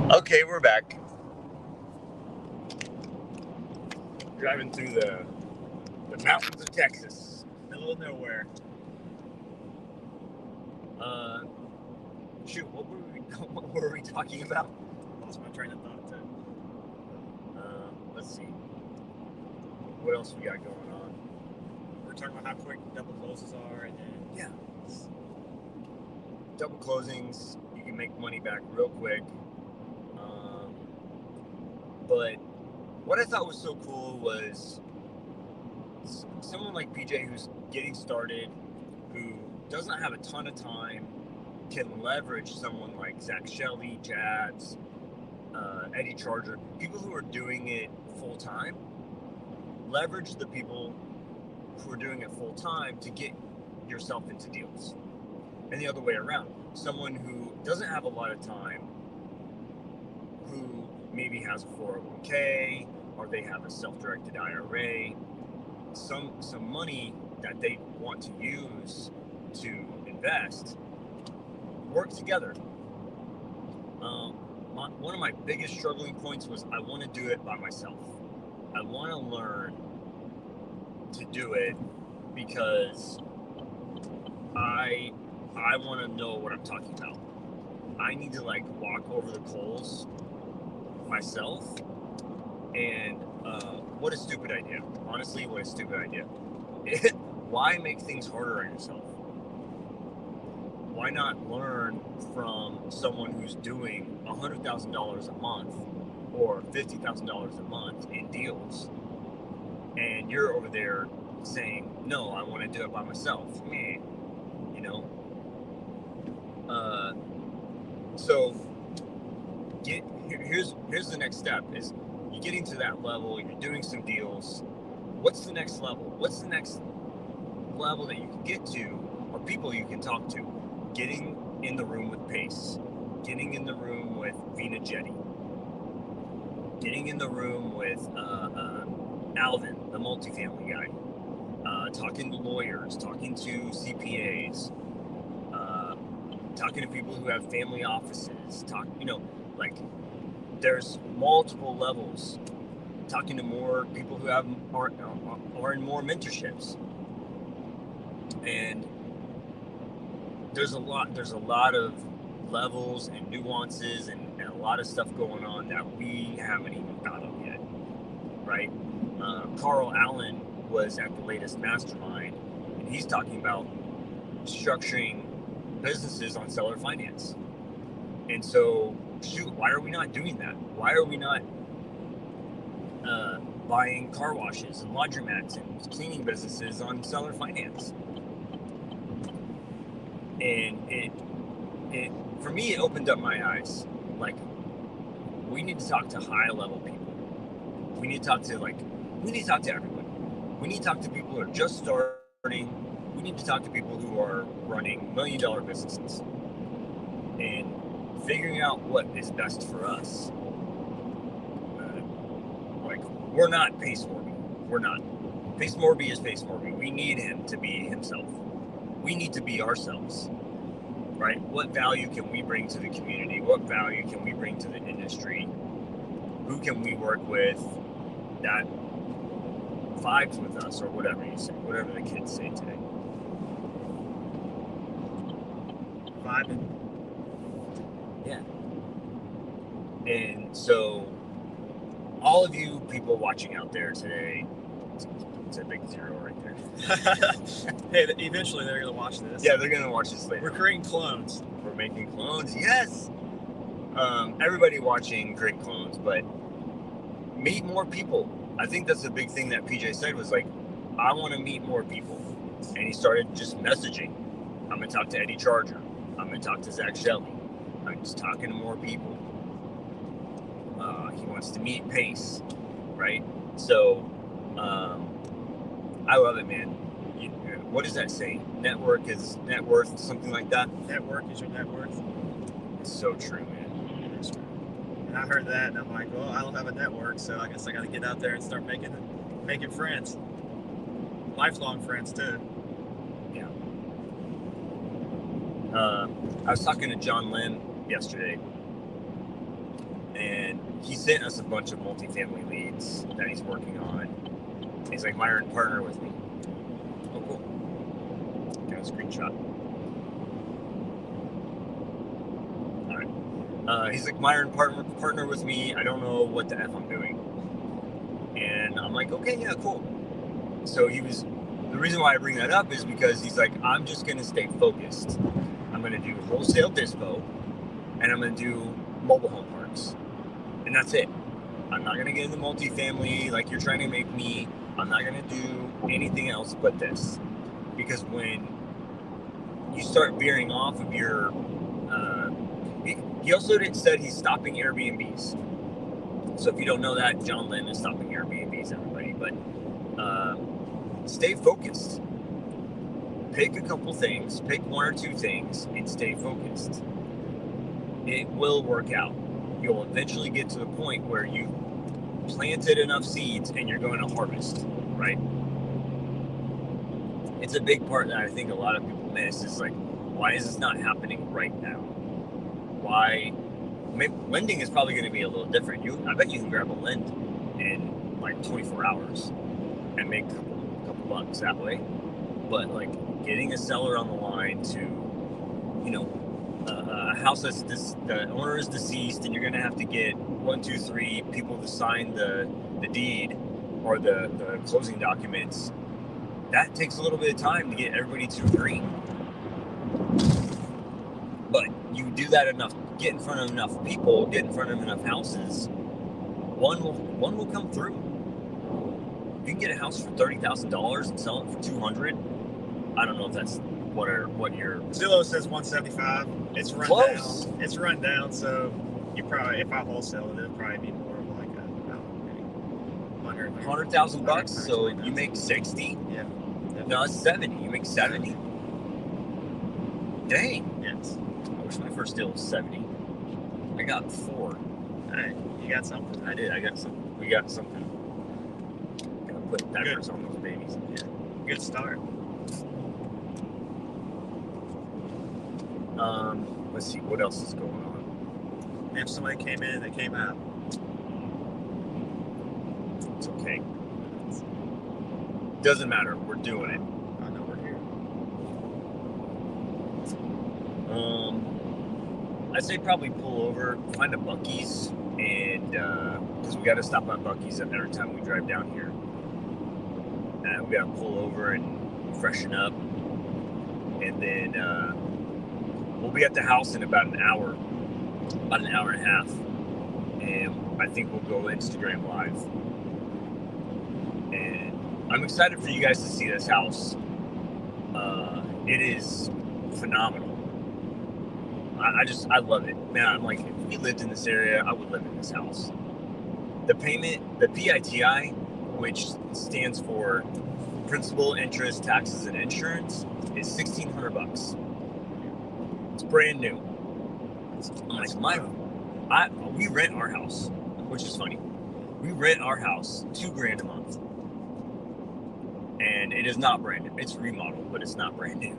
Okay, we're back. Driving through the mountains of Texas, middle of nowhere. Uh, shoot, what were we talking about? Lost my train of thought too. Let's see. What else we got going on? We're talking about how quick double closes are, and then Yeah. Double closings, you can make money back real quick. But what I thought was so cool was someone like PJ who's getting started, who doesn't have a ton of time, can leverage someone like Zach Shelley, Jads, Eddie Charger, people who are doing it full time. Leverage the people who are doing it full time to get yourself into deals. And the other way around, someone who doesn't have a lot of time, who maybe has a 401k or they have a self-directed IRA, some money that they want to use to invest, work together. One of my biggest struggling points was I want to do it by myself. I want to learn to do it because I want to know what I'm talking about. I need to walk over the coals myself. And what a stupid idea. Honestly, what a stupid idea. Why make things harder on yourself? Why not learn from someone who's doing $100,000 a month or $50,000 a month in deals, and you're over there saying, no, I want to do it by myself. Meh. You know? So here's the next step is you're getting to that level, you're doing some deals. What's the next level? What's the next level that you can get to, or people you can talk to? Getting in the room with Pace, getting in the room with Vina Jetty, getting in the room with Alvin, the multifamily guy, talking to lawyers, talking to CPAs, talking to people who have family offices, there's multiple levels. Talking to more people who are in more mentorships, and there's a lot of levels and nuances and a lot of stuff going on that we haven't even thought of yet, right? Carl Allen was at the latest mastermind, and he's talking about structuring businesses on seller finance. And so, shoot, why are we not doing that? Why are we not buying car washes and laundromats and cleaning businesses on seller finance? And it for me, it opened up my eyes. We need to talk to high level people. We need to talk to everyone. We need to talk to people who are just starting. We need to talk to people who are running $1 million businesses and figuring out what is best for us. We're not Pace Morby. We're not. Pace Morby is Pace Morby. We need him to be himself. We need to be ourselves, right? What value can we bring to the community? What value can we bring to the industry? Who can we work with that vibes with us, or whatever you say, whatever the kids say today? vibing. Yeah. And so, all of you people watching out there today, it's a big zero right there. Hey, eventually they're going to watch this. Yeah, they're going to watch this later. We're creating clones. We're making clones, yes! Everybody watching create clones, but meet more people. I think that's the big thing that PJ said was I want to meet more people. And he started just messaging. I'm going to talk to Eddie Charger. I'm going to talk to Zach Shelley. I'm just talking to more people. He wants to meet Pace, right? So, I love it, man. What does that say? Network is net worth, something like that? Network is your net worth. It's so true, man. It's true. And I heard that, and I'm like, well, I don't have a network, so I guess I got to get out there and start making friends. Lifelong friends, too. Yeah. I was talking to John Lynn yesterday, and he sent us a bunch of multifamily leads that he's working on. He's like, Myron, partner with me. Oh, cool. Got a screenshot. All right. He's like, Myron, partner with me. I don't know what the F I'm doing. And I'm like, okay, yeah, cool. So the reason why I bring that up is because he's like, I'm just going to stay focused. I'm going to do wholesale dispo, and I'm going to do mobile home parks. And that's it. I'm not going to get into multifamily like you're trying to make me. I'm not going to do anything else but this. Because when you start veering off of your... he also said he's stopping Airbnbs. So if you don't know that, John Lynn is stopping Airbnbs, everybody. But stay focused. Pick a couple things, pick one or two things, and stay focused. It will work out. You'll eventually get to the point where you planted enough seeds and you're going to harvest, right? It's a big part that I think a lot of people miss. Is like, why is this not happening right now? Why? Lending is probably going to be a little different. I bet you can grab a lend in like 24 hours and make a couple bucks that way. But like getting a seller on the line to, a house the owner is deceased, and you're going to have to get 1, 2, 3 people to sign the deed or the closing documents. That takes a little bit of time to get everybody to agree. But you do that enough, get in front of enough people, get in front of enough houses, one will come through. If you can get a house for $30,000 and sell it for $200, I don't know if that's what your Zillow says 175. It's run close. down. It's run down, so you probably, if I wholesale it, it'd probably be more of like $100,000. So you make 60. Yeah. No, it's 70. You make 70. Dang. Yes. I wish my first deal was 70. I got 4. Hey, you got something. I did. I got something. We got something. Gotta put diapers on those babies. Yeah. Good start. Let's see what else is going on. If somebody came in, they came out. It's okay. Doesn't matter. We're doing it. I know we're here. I'd say probably pull over, find a Buc-ee's, and because we got to stop at Buc-ee's every time we drive down here. And we got to pull over and freshen up, and then we'll be at the house in about an hour and a half, and I think we'll go Instagram Live. And I'm excited for you guys to see this house. It is phenomenal. I love it, man. I'm like, if we lived in this area, I would live in this house. The payment, the PITI, which stands for principal, interest, taxes, and insurance, is $1,600. It's brand new. We rent our house, which is funny. We rent our house $2,000 a month, and it is not brand new. It's remodeled, but it's not brand new.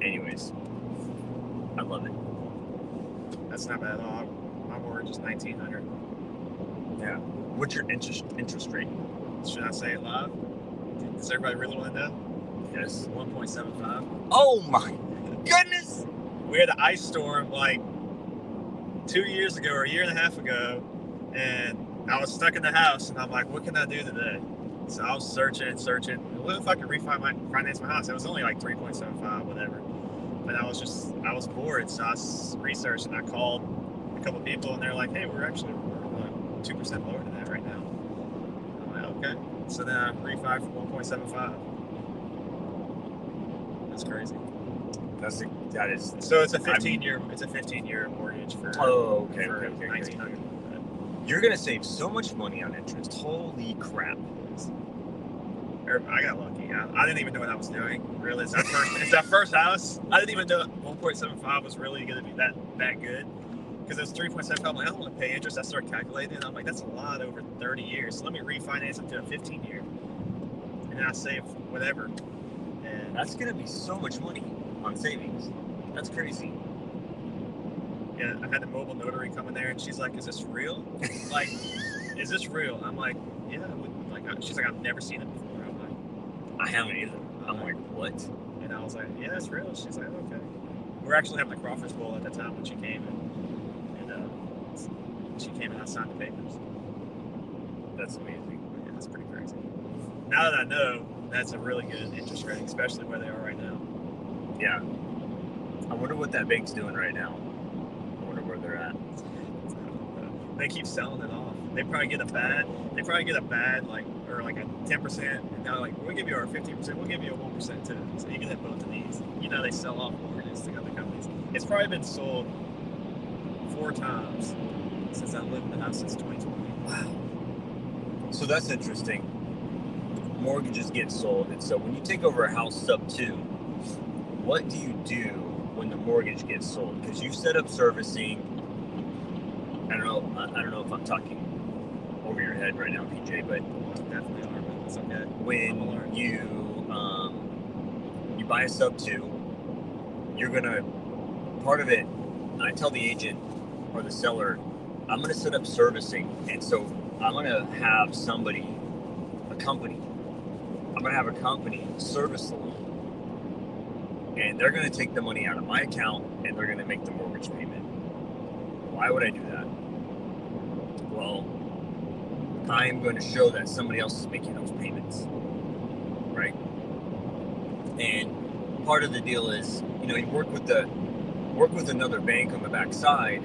Anyways, I love it. That's not bad at all. My mortgage is $1,900. Yeah. What's your interest rate? Should I say it live? Does everybody really want to know? Yes. 1.75. Oh my goodness! We had an ice storm like 2 years ago or a year and a half ago, and I was stuck in the house, and I'm like, what can I do today? So I was searching. What if I could refinance my house? It was only like 3.75, whatever. But I was bored, so I researched and I called a couple people, and they're like, hey, we're like 2% lower than that right now. I'm like, okay. So then I refi for 1.75. That's crazy. That is. So it's a 15-year mortgage for. Oh, okay. For Okay. $1,900. You're gonna save so much money on interest. Holy crap! I got lucky. I didn't even know what I was doing. Really, it's our first house. I didn't even know 1.75 was really going to be that good. Because it was 3.75. I'm like, I don't want to pay interest. I started calculating, and I'm like, that's a lot over 30 years. So let me refinance it to a 15-year, and then I save whatever. And That's gonna be so much money on savings. That's crazy. yeah, I had the mobile notary come in there, and she's like, "Is this real? Like, is this real?" I'm like, "Yeah." She's like, "I've never seen it before." I'm like, I haven't either. I'm like, what? and I was like, "Yeah, it's real." She's like, "Okay." We were actually having the crawfish bowl at the time when she came, and she came and I signed the papers. That's amazing. Yeah, that's pretty crazy. Now that I know, that's a really good interest rate, especially where they are right now. Yeah. I wonder what that bank's doing right now. I wonder where they're at. They keep selling it off. They probably get a bad, like, or like a 10%, and they're like, "We'll give you our 15%. We'll give you a 1% too." So you can have both of these. You know, they sell off mortgages to other companies. It's probably been sold 4 times since I lived in the house since 2020. Wow. So that's interesting. Mortgages get sold, and so when you take over a house sub 2, what do you do when the mortgage gets sold? Because you set up servicing. I don't know if I'm talking over your head right now, PJ, but Definitely are, but it's okay. when you buy a sub 2, you're gonna, part of it, I tell the agent or the seller, I'm gonna set up servicing, and so I'm gonna have a company service the loan, and they're gonna take the money out of my account and they're gonna make the mortgage payment. Why would I do that? Well, I'm going to show that somebody else is making those payments, right? And part of the deal is, you work with another bank on the backside,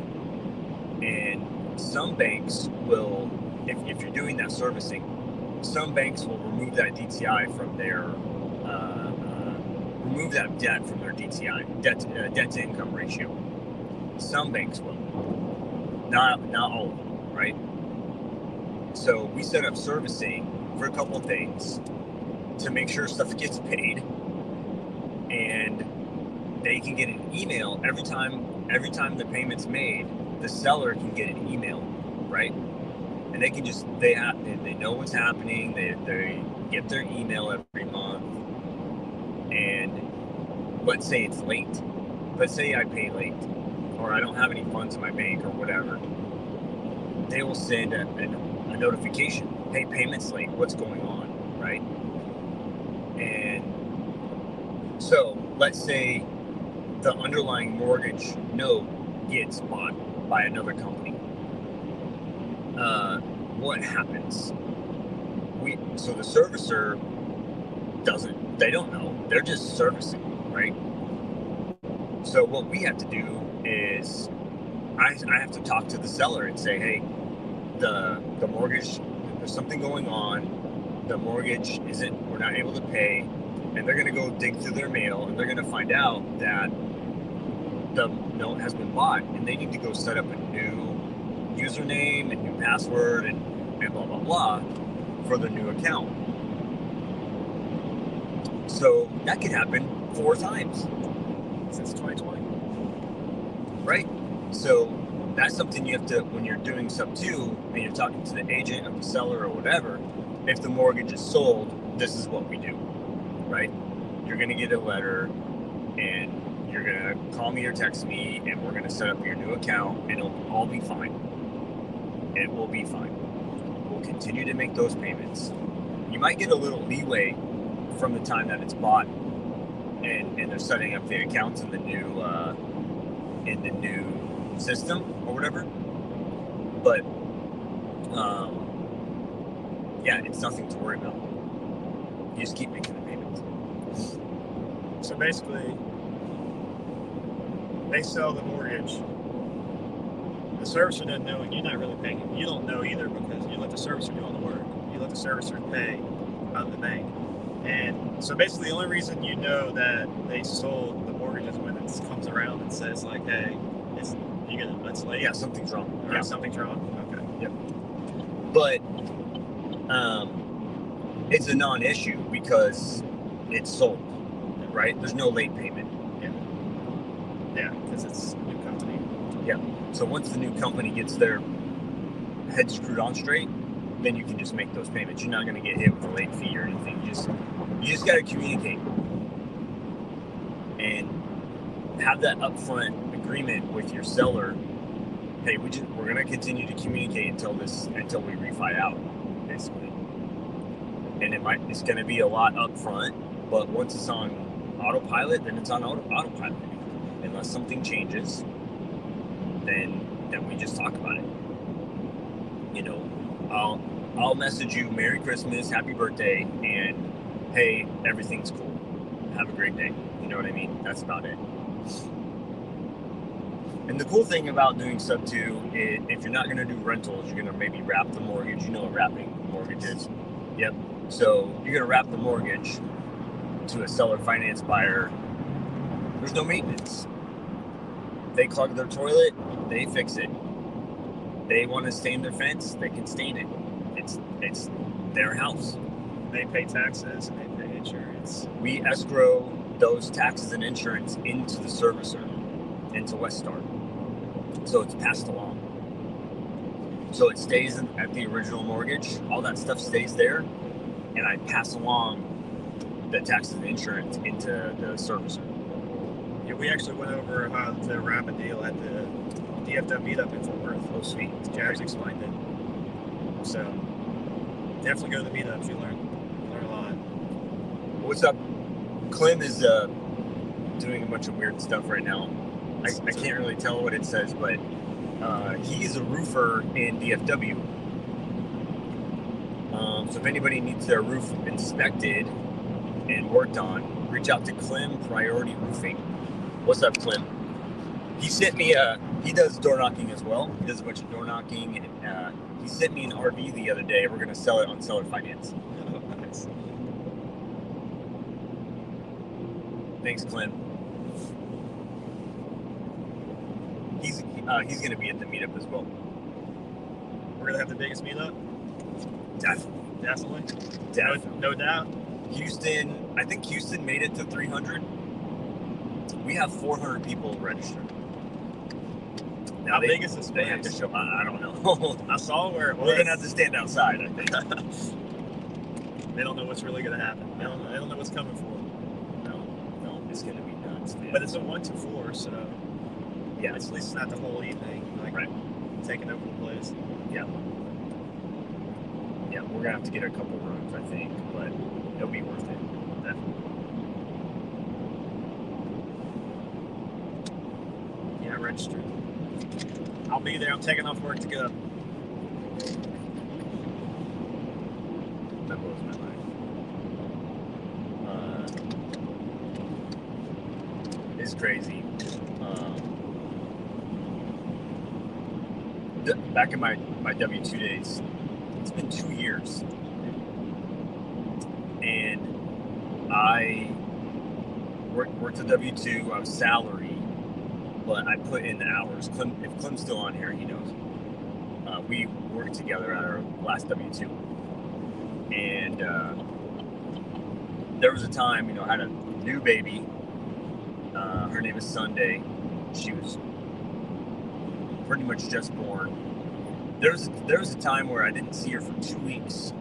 and some banks will, if you're doing that servicing, some banks will remove that DTI from their remove that debt from their DTI, debt to income ratio. Some banks will, not all of them, right? So we set up servicing for a couple of things to make sure stuff gets paid, and they can get an email every time the payment's made. The seller can get an email, right? And they can just they know what's happening. They get their email every month, and let's say it's late. Let's say I pay late, or I don't have any funds in my bank, or whatever. They will send a notification. Hey, payment's late. What's going on, right? And so let's say the underlying mortgage note gets bought by another company. What happens? So the servicer they don't know. They're just servicing, right? So what we have to do is I have to talk to the seller and say, hey, the mortgage, there's something going on. The mortgage we're not able to pay, and they're going to go dig through their mail, and they're going to find out that the note has been bought, and they need to go set up a new username and new password and blah blah blah for the new account. So that could happen 4 times since 2020, right? So that's something you have to, when you're doing sub 2 and you're talking to the agent or the seller or whatever, if the mortgage is sold, this is what we do, right? You're going to get a letter, and you're going to call me or text me, and we're going to set up your new account, and it'll all be fine. It will be fine. We'll continue to make those payments. You might get a little leeway from the time that it's bought, and they're setting up the accounts in the new system or whatever. But yeah, it's nothing to worry about. You just keep making the payments. So basically, they sell the mortgage. The servicer doesn't know, and you're not really paying it. You don't know either, because you let the servicer do all the work. You let the servicer pay out of the bank. And so basically, the only reason you know that they sold the mortgage is when it comes around and says, like, hey, it's late. Yeah, something's wrong. Yeah, something's wrong. Okay. Yep. But it's a non-issue because it's sold, right? There's no late payment. Yeah, because it's a new company. Yeah. So once the new company gets their head screwed on straight, then you can just make those payments. You're not going to get hit with a late fee or anything. You just got to communicate and have that upfront agreement with with your seller, hey, we're going to continue to communicate until we refi out, basically. And it's going to be a lot up front, but once it's on autopilot, then it's on autopilot. Unless something changes, then we just talk about it. You know, I'll message you Merry Christmas, Happy Birthday, and hey, everything's cool. Have a great day. You know what I mean? That's about it. And the cool thing about doing sub 2 is if you're not going to do rentals, you're going to maybe wrap the mortgage. You know what wrapping mortgage is? Yep. So you're going to wrap the mortgage to a seller finance buyer. There's no maintenance. They clog their toilet, they fix it. They want to stain their fence, they can stain it. It's their house. They pay taxes and they pay insurance. We escrow those taxes and insurance into the servicer, into Weststar. So it's passed along. So it stays at the original mortgage. All that stuff stays there, and I pass along the taxes and insurance into the servicer. Yeah, we actually went over how to wrap a deal at the DFW meetup in Fort Worth. Oh, sweet. Jags explained it. So definitely go to the meetups. You learn a lot. What's up? Clem is doing a bunch of weird stuff right now. I can't really tell what it says, but he's a roofer in DFW. So if anybody needs their roof inspected and worked on, reach out to Clem Priority Roofing. What's up, Clem? He sent me he does door knocking as well. He does a bunch of door knocking, and he sent me an RV the other day. We're gonna sell it on Seller Finance. Oh, nice. Thanks, Clem. He's gonna be at the meetup as well. We're gonna have the biggest meetup. Definitely. No doubt. Houston, I think Houston made it to 300. We have 400 people registered. Now How big is this They have to place? show. I don't know. I saw where it was. We're gonna have to stand outside, I think. They don't know what's really gonna happen. They don't know what's coming for them. No, it's gonna be nuts, man. But it's a 1 to 4, so yeah, at least it's not the whole evening. Like right. Taking over the place. Yeah, we're gonna have to get a couple rooms, I think, but it'll be worth it. Definitely. Yeah, registered. I'll be there. I'm taking off work to go. That blows my mind. It's crazy. Back in my W-2 days, it's been 2 years, and I worked a W-2. I was salary, but I put in the hours. If Clem's still on here, he knows. We worked together at our last W-2, and there was a time, I had a new baby. Her name is Sunday. She was pretty much just born. There was a time where I didn't see her for 2 weeks.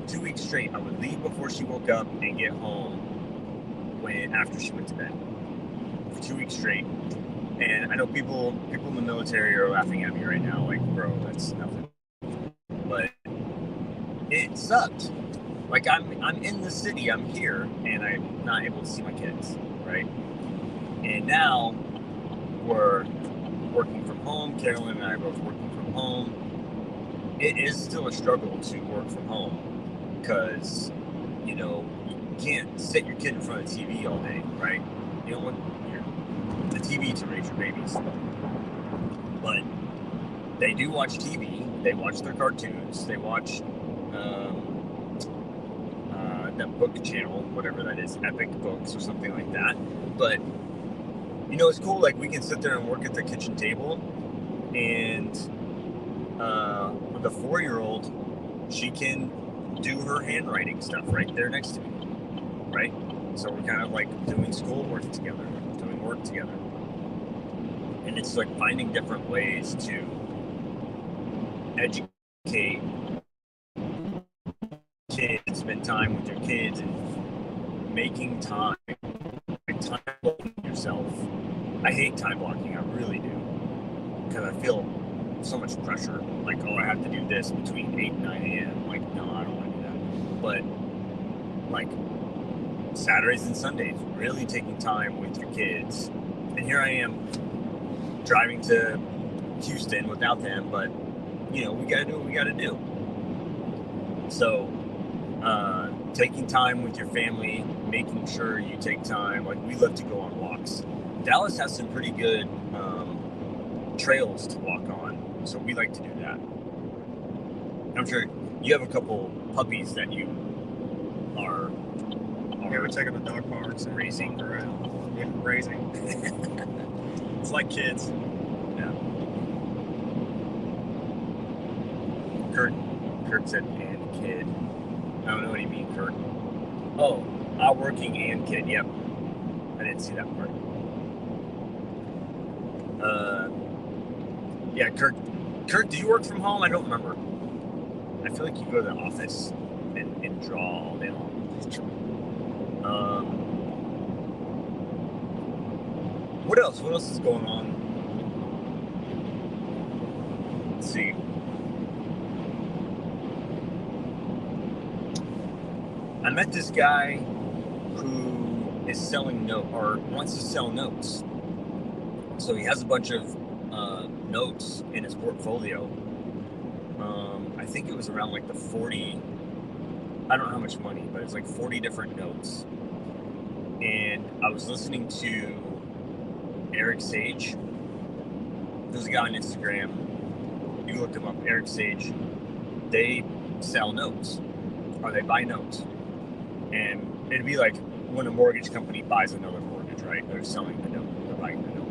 2 weeks straight. I would leave before she woke up and get home after she went to bed. For 2 weeks straight. And I know people in the military are laughing at me right now, like, bro, that's nothing. But it sucked. Like, I'm in the city, I'm here, and I'm not able to see my kids, right? And now we're working from home. Carolyn and I are both working from home. It is still a struggle to work from home because, you can't sit your kid in front of the TV all day, right? You don't want the TV to raise your babies. But they do watch TV. They watch their cartoons. They watch that book channel, whatever that is, Epic Books or something like that. But it's cool. Like, we can sit there and work at the kitchen table, and with a 4-year-old, she can do her handwriting stuff right there next to me, right? So we're kind of like doing schoolwork together, doing work together, and it's like finding different ways to educate kids, spend time with your kids, and making time blocking yourself. I hate time blocking, I really do. because I feel so much pressure. Like, oh, I have to do this between 8 and 9 a.m. Like, no, I don't want to do that. But, like, Saturdays and Sundays, really taking time with your kids. And here I am driving to Houston without them, but, you know, we got to do what we got to do. So, taking time with your family, making sure you take time. Like, we love to go on walks. Dallas has some pretty good trails to walk on, so we like to do that. I'm sure you have a couple puppies that you are Yeah, we're taking the dog parks and raising around. Yeah, raising. It's like kids. Yeah. Kurt said and kid. I don't know what you mean, Kurt. Oh, working and kid. Yep. I didn't see that part. Yeah, Kurt, do you work from home? I don't remember. I feel like you go to the office and draw all day long. What else? What else is going on? Let's see. I met this guy who is selling wants to sell notes. So he has a bunch of notes in his portfolio. I think it was around like the 40, I don't know how much money, but it's like 40 different notes. And I was listening to Eric Sage. There's a guy on Instagram. You can look him up, Eric Sage. They sell notes, or they buy notes. And it'd be like when a mortgage company buys another mortgage, right? They're selling the note, they're buying the note.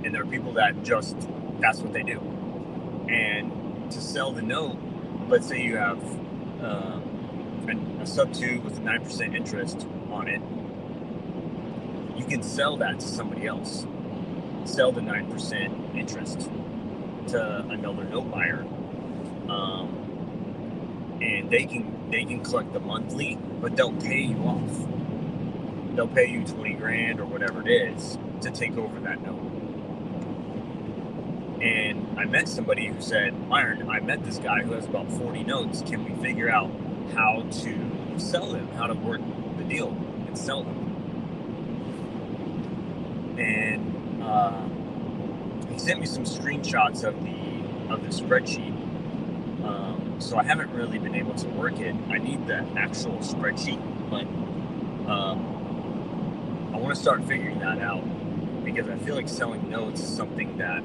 And there are people that that's what they do. And to sell the note, let's say you have a sub 2 with a 9% interest on it, you can sell that to somebody else. Sell the 9% interest to another note buyer. And they can collect the monthly, but they'll pay you off. They'll pay you 20 grand or whatever it is to take over that note. And I met somebody who said, Myron, I met this guy who has about 40 notes. Can we figure out how to sell them, how to work the deal and sell them? And he sent me some screenshots of the spreadsheet. So I haven't really been able to work it. I need the actual spreadsheet, but I want to start figuring that out, because I feel like selling notes is something that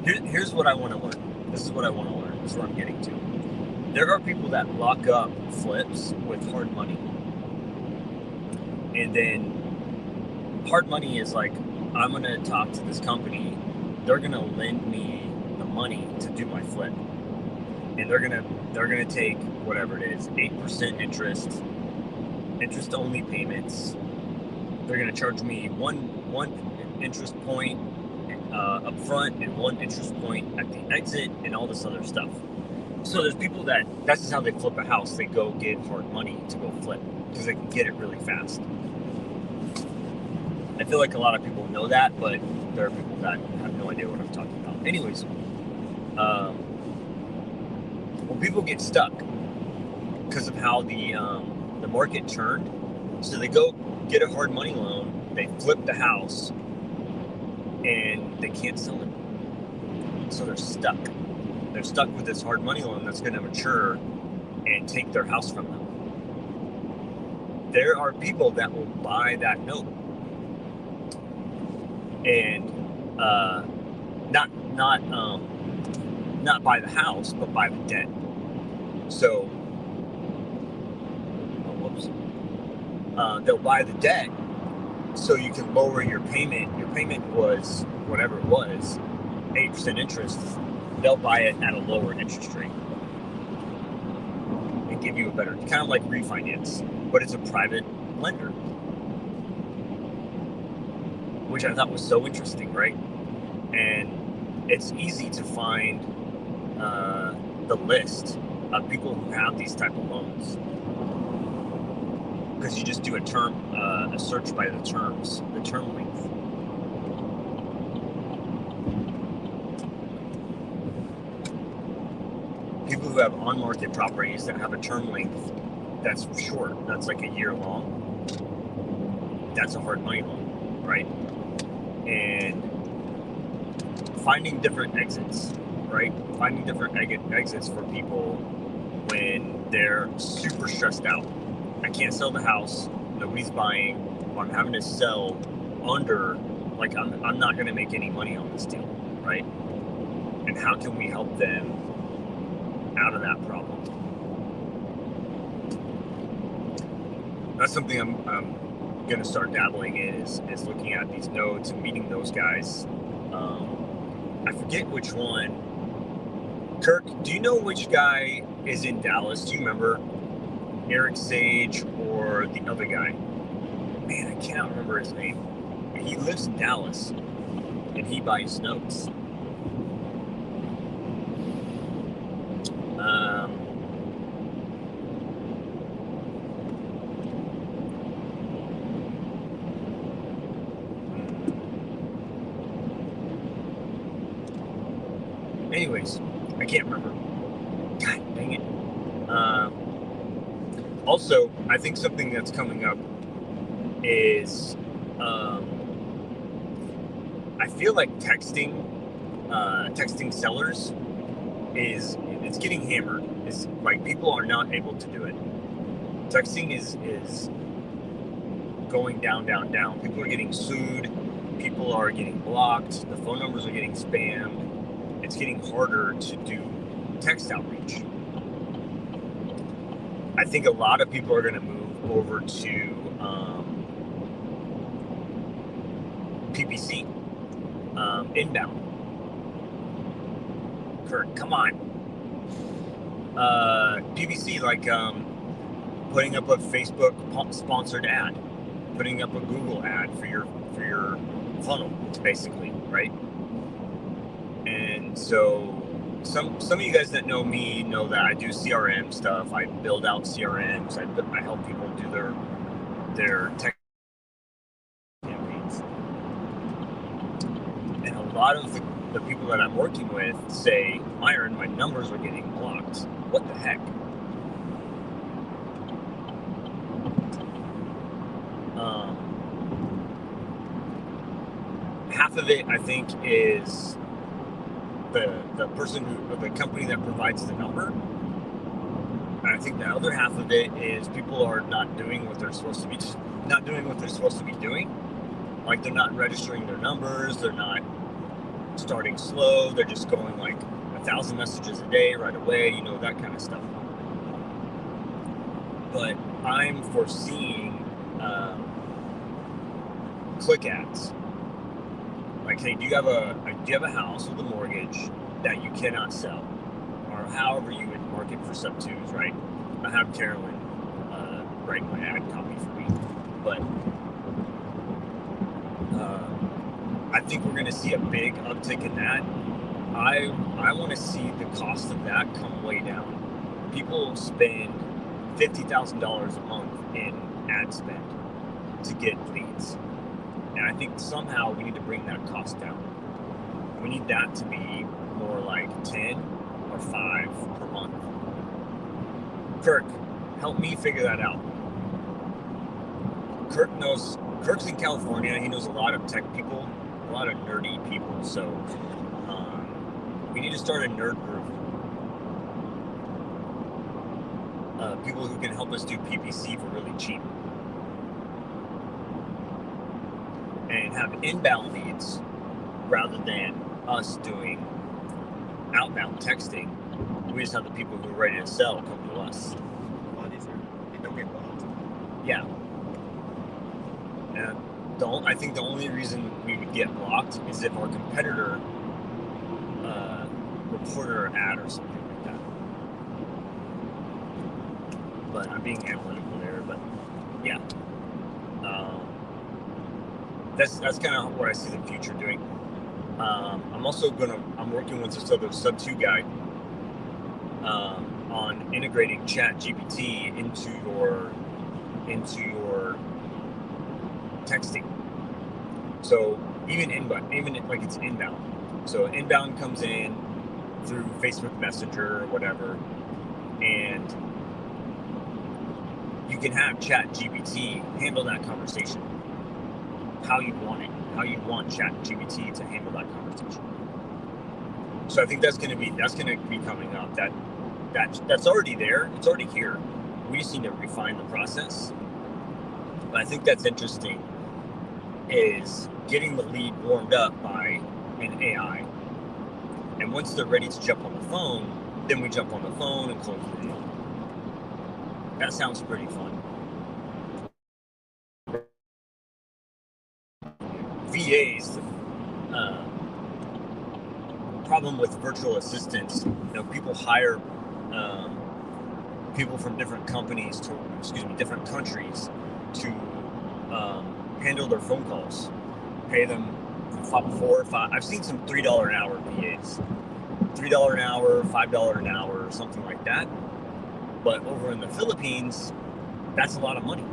here's what I want to learn. This is what I want to learn. This is what I'm getting to. There are people that lock up flips with hard money. And then hard money is like, I'm going to talk to this company. They're going to lend me the money to do my flip. And they're going to take whatever it is, 8% interest only payments. They're going to charge me one interest point up front and one interest point at the exit and all this other stuff. So there's people that's just how they flip a house. They go get hard money to go flip because they can get it really fast. I feel like a lot of people know that, but there are people that have no idea what I'm talking about. Anyways, well, people get stuck because of how the market turned. So they go get a hard money loan, they flip the house, and they can't sell it. So they're stuck. They're stuck with this hard money loan that's going to mature and take their house from them. There are people that will buy that note and not buy the house, but buy the debt. So, they'll buy the debt so you can lower your payment. Your payment was whatever it was, 8% interest. They'll buy it at a lower interest rate and give you a better, kind of like refinance, but it's a private lender, which I thought was so interesting, right? And it's easy to find the list of people who have these type of loans, because you just do a search by the term length. who have on-market properties that have a term length that's short, that's like a year long, that's a hard money loan, right? And finding different exits, right? Finding different exits for people when they're super stressed out. I can't sell the house, nobody's buying, or I'm having to sell under, like I'm not going to make any money on this deal, right? And how can we help them out of that problem? That's something I'm going to start dabbling in, is looking at these nodes and meeting those guys. I forget which one. Kirk, do you know which guy is in Dallas? Do you remember? Eric Sage or the other guy? Man, I cannot remember his name. He lives in Dallas and he buys notes. Anyways, I can't remember. God dang it. Also, I think something that's coming up is I feel like texting sellers it's getting hammered. It's like people are not able to do it. Texting is going down. People are getting sued. People are getting blocked. The phone numbers are getting spammed. It's getting harder to do text outreach. I think a lot of people are going to move over to PPC, inbound. Kurt, come on. PPC, like putting up a Facebook sponsored ad, putting up a Google ad for your funnel, basically, right? And so some of you guys that know me know that I do CRM stuff. I build out CRMs. I help people do their tech campaigns. And a lot of the people that I'm working with say, Myron, my numbers are getting blocked. What the heck? Half of it, I think, is the person or the company that provides the number. And I think the other half of it is people are not doing what they're supposed to be doing. Like, they're not registering their numbers, they're not starting slow, they're just going like 1,000 messages a day right away, that kind of stuff. But I'm foreseeing click ads. Like, hey, do you have a house with a mortgage that you cannot sell, or however you would market for sub twos, right? I have Carolyn write my ad copy for me, but I think we're going to see a big uptick in that. I want to see the cost of that come way down. People spend $50,000 a month in ad spend to get leads. And I think somehow we need to bring that cost down. We need that to be more like 10 or 5 per month. Kirk, help me figure that out. Kirk's in California. He knows a lot of tech people, a lot of nerdy people. So we need to start a nerd group. People who can help us do PPC for really cheap. And have inbound leads rather than us doing outbound texting. We just have the people who are ready to sell come to us. A lot easier. They don't get blocked. Yeah. And I think the only reason we would get blocked is if our competitor reported an ad or something like that. But I'm being analytical there. But yeah. That's kind of what I see the future doing. I'm working with this other sub 2 guy on integrating ChatGPT into your texting. So even like it's inbound. So inbound comes in through Facebook Messenger or whatever. and you can have ChatGPT handle that conversation how you want it, how you want ChatGPT to handle that conversation. So I think that's going to be coming up. That's already there. It's already here. We just need to refine the process. But I think that's interesting, is getting the lead warmed up by an AI. And once they're ready to jump on the phone, then we jump on the phone and close the deal. That sounds pretty fun. VAs, problem with virtual assistants, people hire people from different companies different countries to handle their phone calls, pay them $4 or $5. I've seen some $3 an hour VAs, $3 an hour, $5 an hour, something like that. But over in the Philippines, that's a lot of money.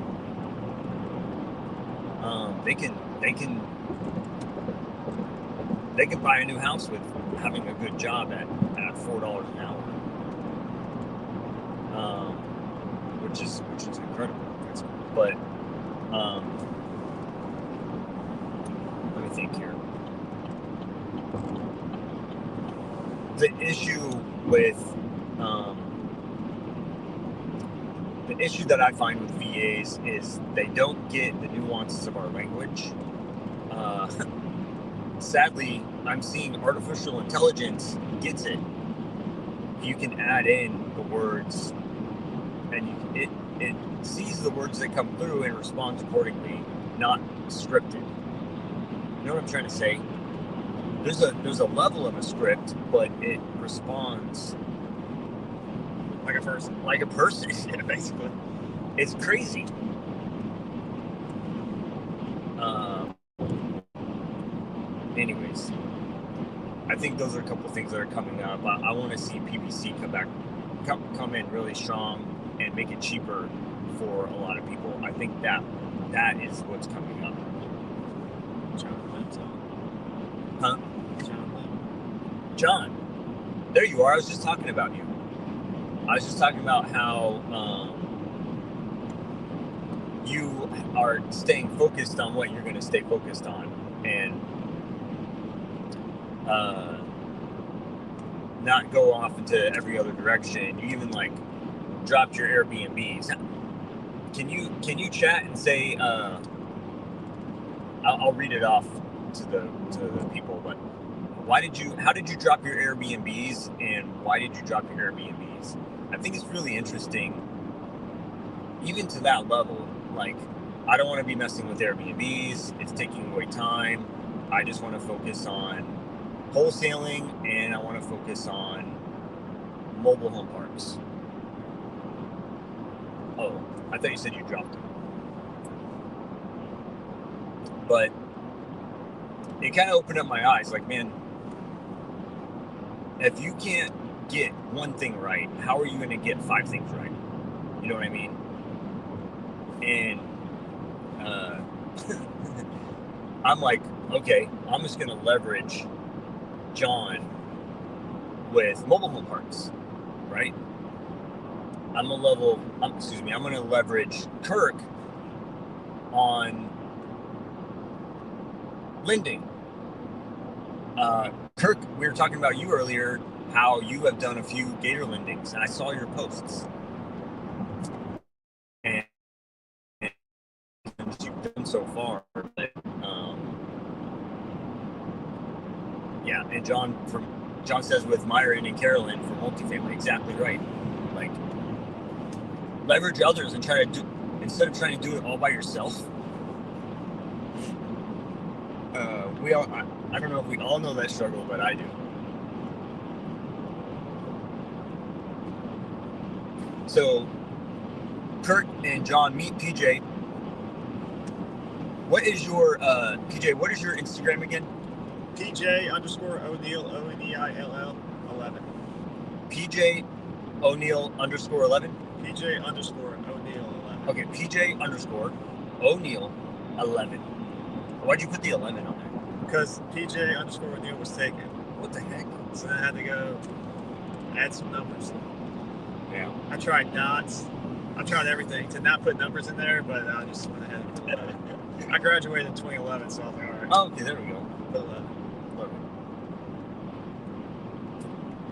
They can buy a new house with having a good job at $4 an hour, which is incredible. But let me think here. The issue that I find with VAs is they don't get the nuances of our language. Sadly, I'm seeing artificial intelligence gets it. You can add in the words, and it sees the words that come through and responds accordingly, not scripted. You know what I'm trying to say? There's a level of a script, but it responds like a person. Yeah, basically. It's crazy. Anyways, I think those are a couple of things that are coming up. I want to see PPC come in really strong and make it cheaper for a lot of people. I think that is what's coming up. John, there you are. I was just talking about you. I was just talking about how you are staying focused on what you're going to stay focused on, and not go off into every other direction. You even dropped your Airbnbs. Can you chat and say? I'll read it off to the people, but how did you drop your Airbnbs, and why did you drop your Airbnbs? I think it's really interesting, even to that level. I don't want to be messing with Airbnbs. It's taking away time. I just want to focus on wholesaling, and I want to focus on mobile home parks. Oh, I thought you said you dropped them. But it kind of opened up my eyes. Man, if you can't get one thing right, how are you going to get 5 things right? You know what I mean? And I'm like, okay, I'm just going to leverage John with mobile home parks, right? I'm going to leverage Kirk on lending. Kirk, we were talking about you earlier, how you have done a few Gator lendings, and I saw your posts. And you've done so far. But, yeah, and John says with Myron and Carolyn for multifamily, exactly right. Leverage others and instead of trying to do it all by yourself. I don't know if we all know that struggle, but I do. So, Kurt and John meet PJ. What is your PJ? What is your Instagram again? PJ_O'Neil ONEILL 11. PJ O'Neil _11. PJ_O'Neil 11. Okay, PJ _O'Neil 11. Why'd you put the 11 on there? Because PJ_O'Neil was taken. What the heck? So I had to go add some numbers. Yeah. I tried dots. I tried everything to not put numbers in there, but I just went ahead and put 11. I graduated in 2011, so I was like, all right. Oh, okay, there we go. Put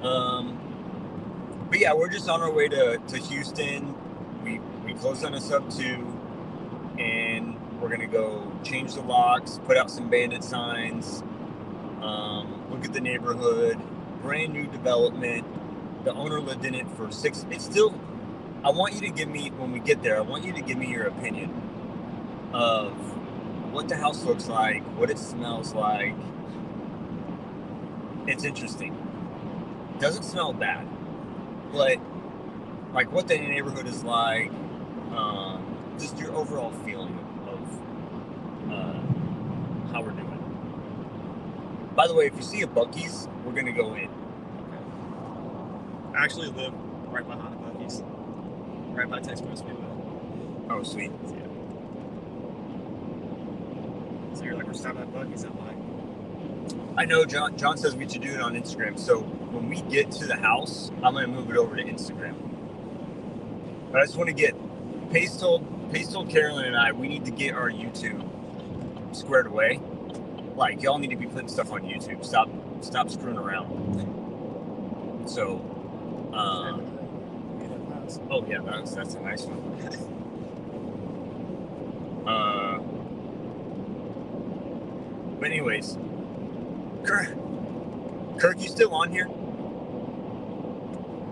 11. But yeah, we're just on our way to Houston. We closed on a sub 2, and we're gonna go change the locks, put out some bandit signs, look at the neighborhood, brand new development. The owner lived in it for 6. It's still. I want you to give me, when we get there, I want you to give me your opinion of what the house looks like, what it smells like. It's interesting. It doesn't smell bad, but like what the neighborhood is like, just your overall feeling of how we're doing. By the way, if you see a Buc-ee's, we're gonna go in. I actually live right behind a Buc-ee's, right by Texas Speedway. Oh, sweet. Yeah. So you're like, we're stopping at Buc-ee's. I'm like, I know John says we should do it on Instagram. So when we get to the house, I'm gonna move it over to Instagram. But I just want to get Pace told Carolyn and I, we need to get our YouTube squared away. Like, y'all need to be putting stuff on YouTube. Stop screwing around. So, oh yeah, that's a nice one. But anyways, Kirk, you still on here?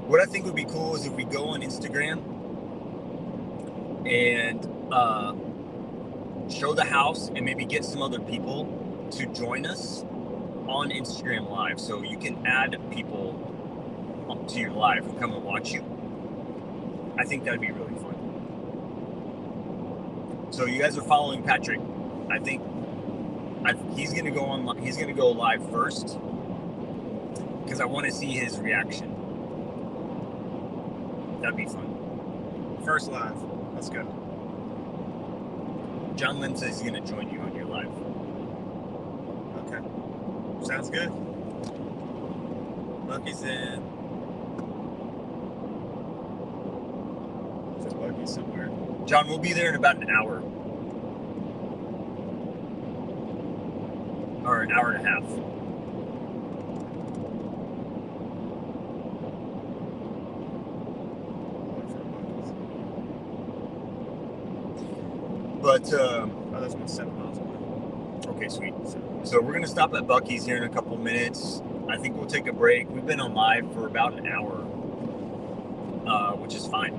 What I think would be cool is if we go on Instagram and show the house and maybe get some other people to join us on Instagram Live. So you can add people to your live who come and watch you. I think that'd be really fun. So you guys are following Patrick. I think he's gonna go on. He's gonna go live first because I want to see his reaction. That'd be fun. first live. Let's go. John Lynn says he's gonna join you on your live. Okay. Sounds good. Buc-ee's in. There's a Buc-ee's somewhere. John, we'll be there in about an hour. Or an hour and a half. But, oh, that's about 7 miles away. Okay, sweet. So we're going to stop at Buc-ee's here in a couple minutes. I think we'll take a break. We've been on live for about an hour, which is fine.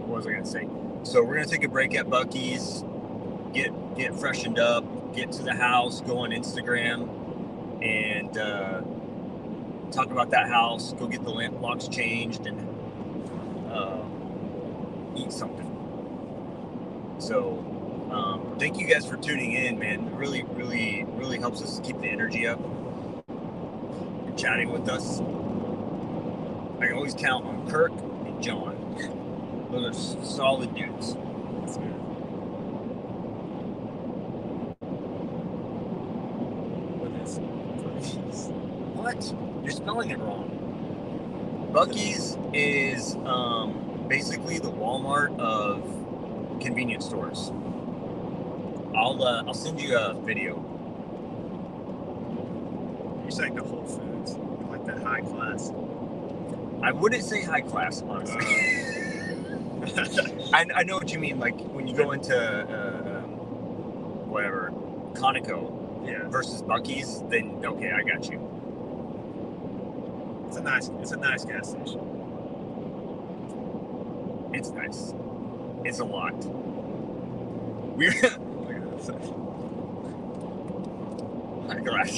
What was I going to say? So we're going to take a break at Buc-ee's, get freshened up, get to the house, go on Instagram, and talk about that house, go get the lamp locks changed, and eat something. So thank you guys for tuning in, man. It really, really, really helps us keep the energy up and chatting with us. I can always count on Kirk and John. Those are solid dudes. That's good. What is Buc-ee's? What? You're spelling it wrong. Buc-ee's is basically the Walmart of convenience stores. I'll send you a video. You're saying the Whole Foods, like that high class. I wouldn't say high class, honestly. I know what you mean. Like when you go into whatever Conoco, Yeah, versus Buc-ee's, then okay, I got you. it's a nice gas station. It's nice. It's a lot. We're Look at this. high class.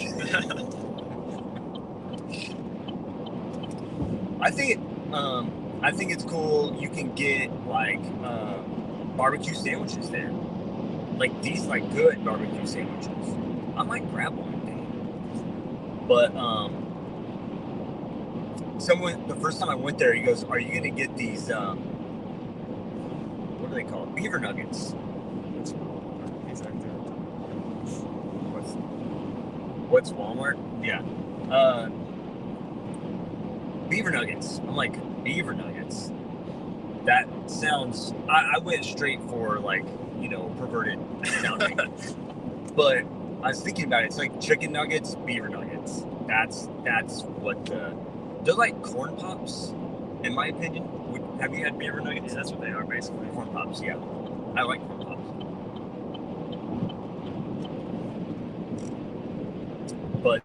I think it's cool. You can get like barbecue sandwiches there, like these like good barbecue sandwiches. I might grab one. But someone the first time I went there, he goes, "Are you gonna get these? What do they call it? Beaver nuggets." He's like that. What's Walmart? Yeah. Beaver nuggets. I'm like, beaver nuggets? That sounds... I went straight for, like, you know, perverted sounding. But I was thinking about it. It's like chicken nuggets, beaver nuggets. That's what the... They're like corn pops, in my opinion. Have you had beaver nuggets? Yeah, that's what they are, basically. Corn pops, yeah. I like corn pops. But,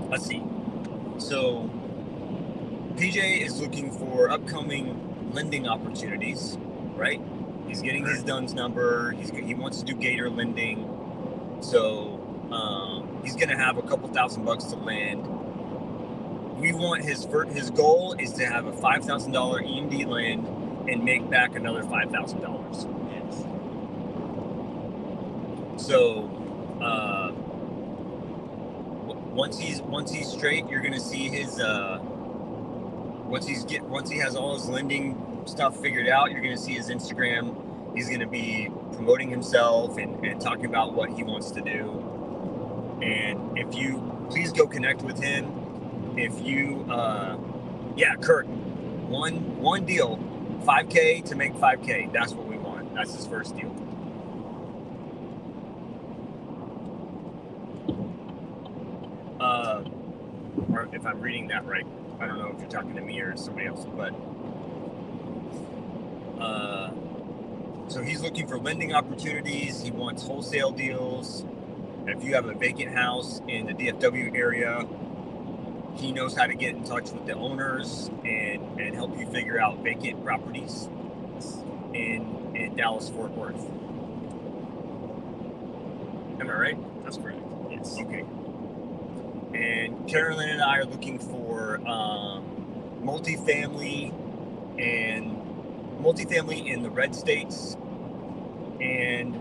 let's see. So, PJ is looking for upcoming lending opportunities, right? He's getting his DUNS number. He wants to do Gator lending. So, he's going to have a couple $1,000 to lend. We want his goal is to have a $5,000 EMD lend and make back another $5,000. Yes. So, once he's straight, you're gonna see his once he has all his lending stuff figured out, you're gonna see his Instagram. He's gonna be promoting himself and talking about what he wants to do. And if you please go connect with him. If you Kurt, one deal, $5K to make $5K. That's what we want. That's his first deal. Or if I'm reading that right, I don't know if you're talking to me or somebody else, but so he's looking for lending opportunities. He wants wholesale deals. If you have a vacant house in the DFW area, he knows how to get in touch with the owners and help you figure out vacant properties in Dallas Fort Worth. Am I right? That's correct. Yes. Okay. And Carolyn and I are looking for multifamily in the red states. And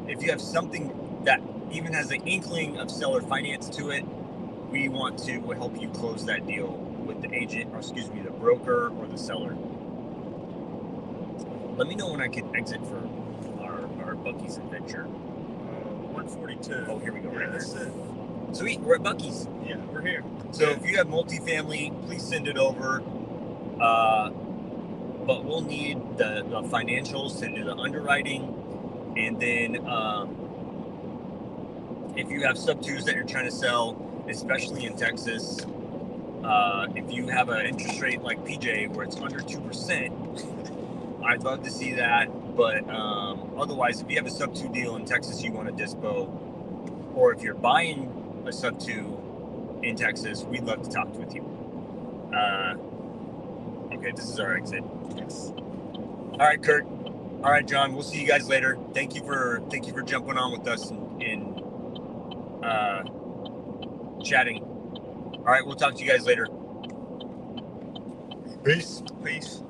if you have something that even has an inkling of seller finance to it, we want to help you close that deal with the agent, or excuse me, the broker or the seller. Let me know when I can exit for our Buc-ee's adventure. 142. Oh, here we go. Yeah, Right that's there. it. Sweet, we're at Buc-ee's. Yeah, we're here. So if you have multifamily, please send it over. But we'll need the financials to do the underwriting. And then if you have sub-2s that you're trying to sell, especially in Texas, if you have an interest rate like PJ where it's under 2%, I'd love to see that. But otherwise, if you have a sub-2 deal in Texas you want to dispo, or if you're buying a sub-2 in Texas, we'd love to talk with you. Okay, this is our exit. Yes. All right, Kurt. All right, John. We'll see you guys later. Thank you for jumping on with us and chatting. All right, we'll talk to you guys later. Peace. Peace.